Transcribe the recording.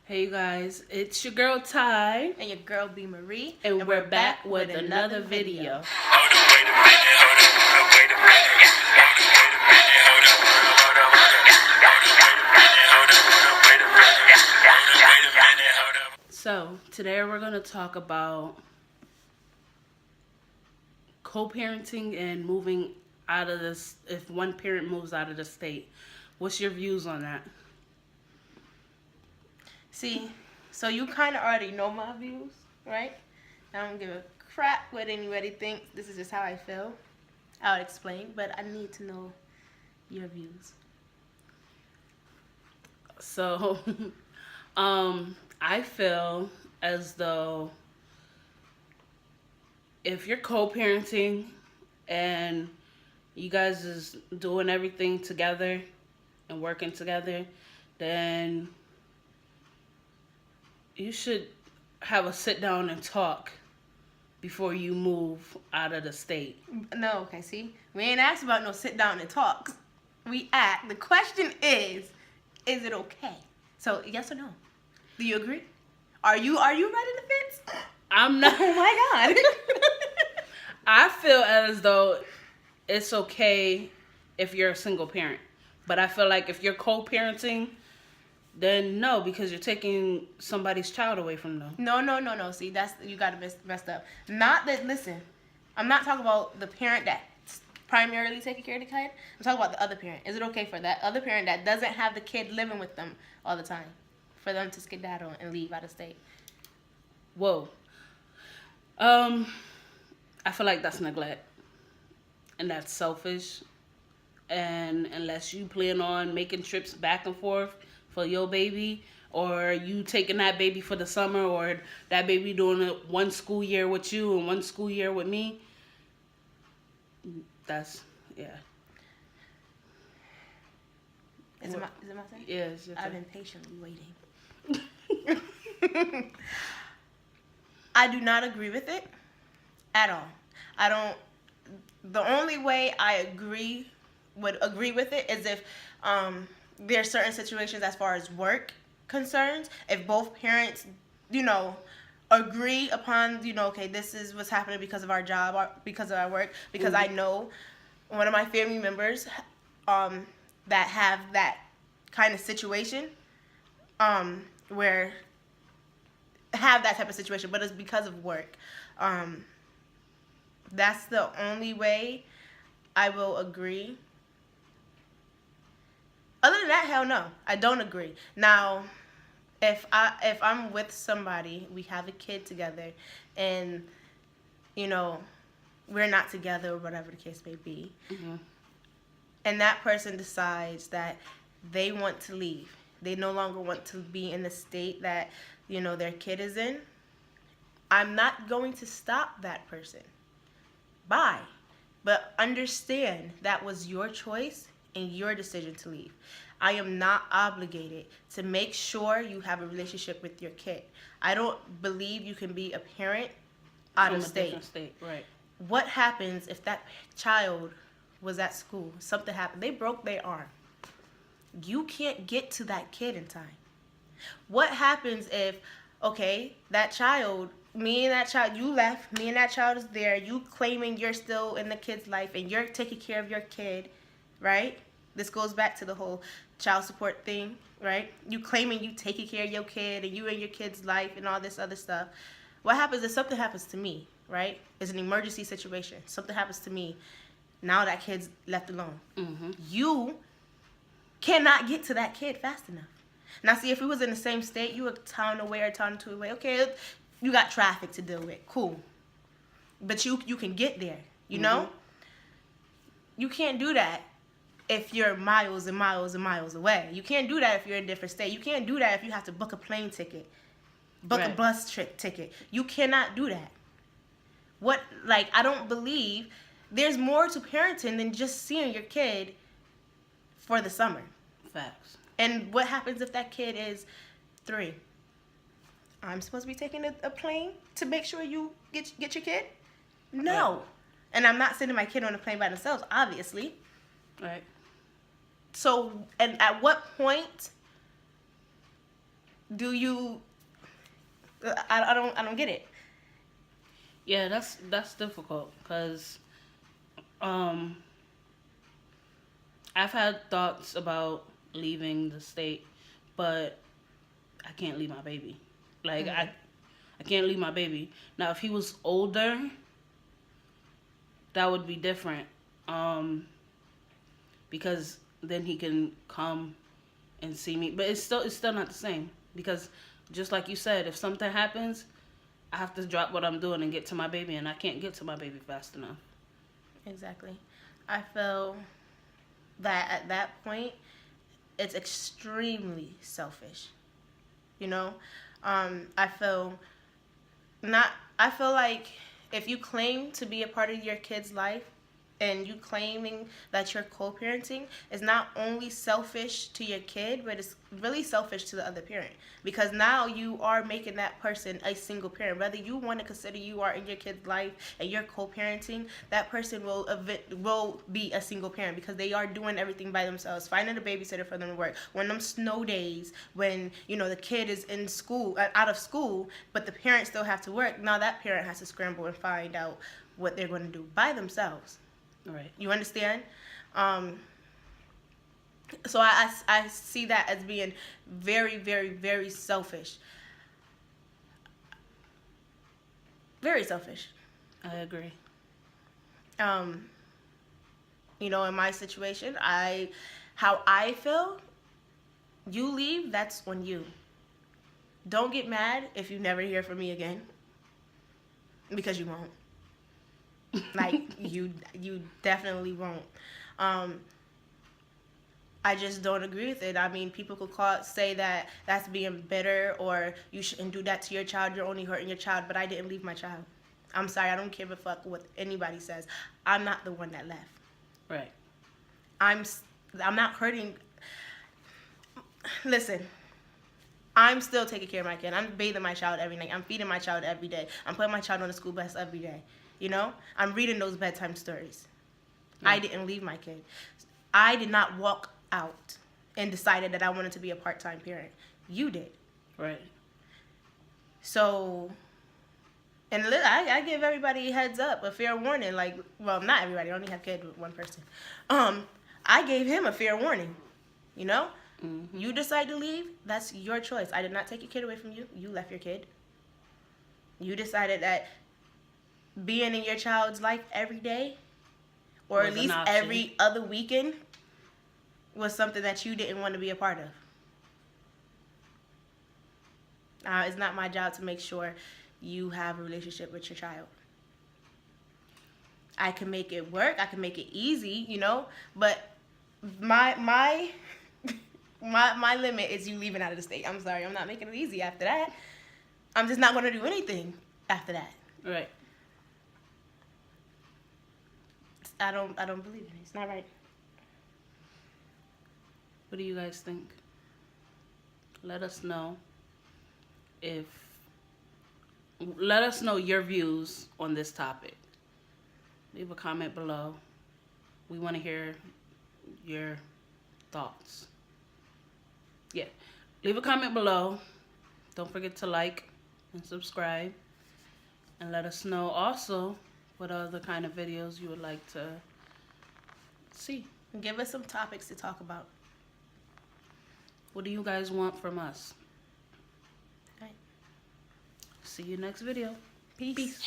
Hey you guys, it's your girl Ty, And your girl B Marie, and we're back with another video. Hold up, wait a minute, hold up, wait a minute, hold up, wait a minute, hold up, wait a minute, hold up. So today we're gonna talk about co-parenting and moving out of this. If one parent moves out of the state, what's your views on that? See, so you kind of already know my views, right? I don't give a crap what anybody thinks. This is just how I feel. I'll explain, but I need to know your views. So, I feel as though if you're co-parenting and you guys is doing everything together and working together, then you should have a sit down and talk before you move out of the state. No, okay, see? We ain't asked about no sit down and talks. The question is it okay? So, yes or no? Do you agree? Are you riding the fence? I'm not. Oh my God. I feel as though it's okay if you're a single parent. But I feel like if you're co-parenting, then no, because you're taking somebody's child away from them. No. See, you got to messed up. Not that. Listen, I'm not talking about the parent that's primarily taking care of the kid. I'm talking about the other parent. Is it okay for that other parent that doesn't have the kid living with them all the time, for them to skedaddle and leave out of state? Whoa. I feel like that's neglect, and that's selfish. And unless you plan on making trips back and forth for your baby, or you taking that baby for the summer, or that baby doing it one school year with you and one school year with me, that's, yeah. Is it my turn? Yeah, it's your turn. I've been patiently waiting. I do not agree with it at all. The only way I would agree with it is if there are certain situations as far as work concerns. If both parents, agree upon, okay, this is what's happening because of our job, or because of our work, because I know one of my family members that have that kind of situation, where have that type of situation, but it's because of work. That's the only way I will agree. Other than that, hell no, I don't agree. Now, if I'm with somebody, we have a kid together, and we're not together or whatever the case may be, and that person decides that they want to leave, they no longer want to be in the state that their kid is in, I'm not going to stop that person. Bye. But understand that was your choice and your decision to leave. I am not obligated to make sure you have a relationship with your kid. I don't believe you can be a parent out of state. Right. What happens if that child was at school, something happened, they broke their arm? You can't get to that kid in time. What happens if, okay, that child, you left, me and that child is there, you claiming you're still in the kid's life and you're taking care of your kid, right? This goes back to the whole child support thing, right? You claiming you taking care of your kid and you in your kid's life and all this other stuff. What happens if something happens to me, right? It's an emergency situation. Something happens to me. Now that kid's left alone. You cannot get to that kid fast enough. Now, see, if we was in the same state, you were town away or town two away, okay, you got traffic to deal with, cool. But you can get there, you know? You can't do that if you're miles and miles and miles away. You can't do that if you're in a different state. You can't do that if you have to book a plane ticket, book a bus ticket. You cannot do that. I don't believe there's more to parenting than just seeing your kid for the summer. Facts. And what happens if that kid is 3? I'm supposed to be taking a plane to make sure you get your kid? No. Right. And I'm not sending my kid on a plane by themselves, obviously. Right. So, and at what point do you? I don't get it. Yeah, that's difficult because I've had thoughts about leaving the state, but I can't leave my baby. Like I can't leave my baby. Now if he was older, that would be different. Because then he can come and see me. But it's still not the same because just like you said, if something happens, I have to drop what I'm doing and get to my baby, and I can't get to my baby fast enough. Exactly. I feel that at that point, it's extremely selfish. You know, I feel not. I feel like if you claim to be a part of your kid's life, and you claiming that you're co-parenting is not only selfish to your kid, but it's really selfish to the other parent, because now you are making that person a single parent. Whether you want to consider you are in your kid's life and you're co-parenting, that person will be a single parent because they are doing everything by themselves, finding a babysitter for them to work. When them snow days, when the kid is in school, out of school, but the parents still have to work, now that parent has to scramble and find out what they're going to do by themselves. Right. You understand? So I see that as being very, very, very selfish. Very selfish. I agree. In my situation, how I feel, you leave, that's on you. Don't get mad if you never hear from me again, because you won't. Like, you definitely won't. I just don't agree with it. I mean, people could say that that's being bitter, or you shouldn't do that to your child, you're only hurting your child, but I didn't leave my child. I'm sorry, I don't give a fuck what anybody says. I'm not the one that left. Right. I'm not hurting. Listen, I'm still taking care of my kid. I'm bathing my child every night. I'm feeding my child every day. I'm putting my child on the school bus every day. I'm reading those bedtime stories. Yeah. I didn't leave my kid. I did not walk out and decided that I wanted to be a part-time parent. You did. Right. So, and I give everybody a heads up, a fair warning. Like, well, not everybody. I only have kids with one person. I gave him a fair warning. Mm-hmm. You decide to leave, that's your choice. I did not take your kid away from you. You left your kid. You decided that being in your child's life every day, or at least every other weekend, was something that you didn't want to be a part of. It's not my job to make sure you have a relationship with your child. I can make it work. I can make it easy, but my limit is you leaving out of the state. I'm sorry, I'm not making it easy after that. I'm just not going to do anything after that. Right. I don't believe in it. It's not right. What do you guys think? Let us know your views on this topic. Leave a comment below. We want to hear your thoughts. Yeah. Leave a comment below. Don't forget to like and subscribe. And let us know also what other kind of videos you would like to see. Give us some topics to talk about. What do you guys want from us? All right. See you next video. Peace. Peace.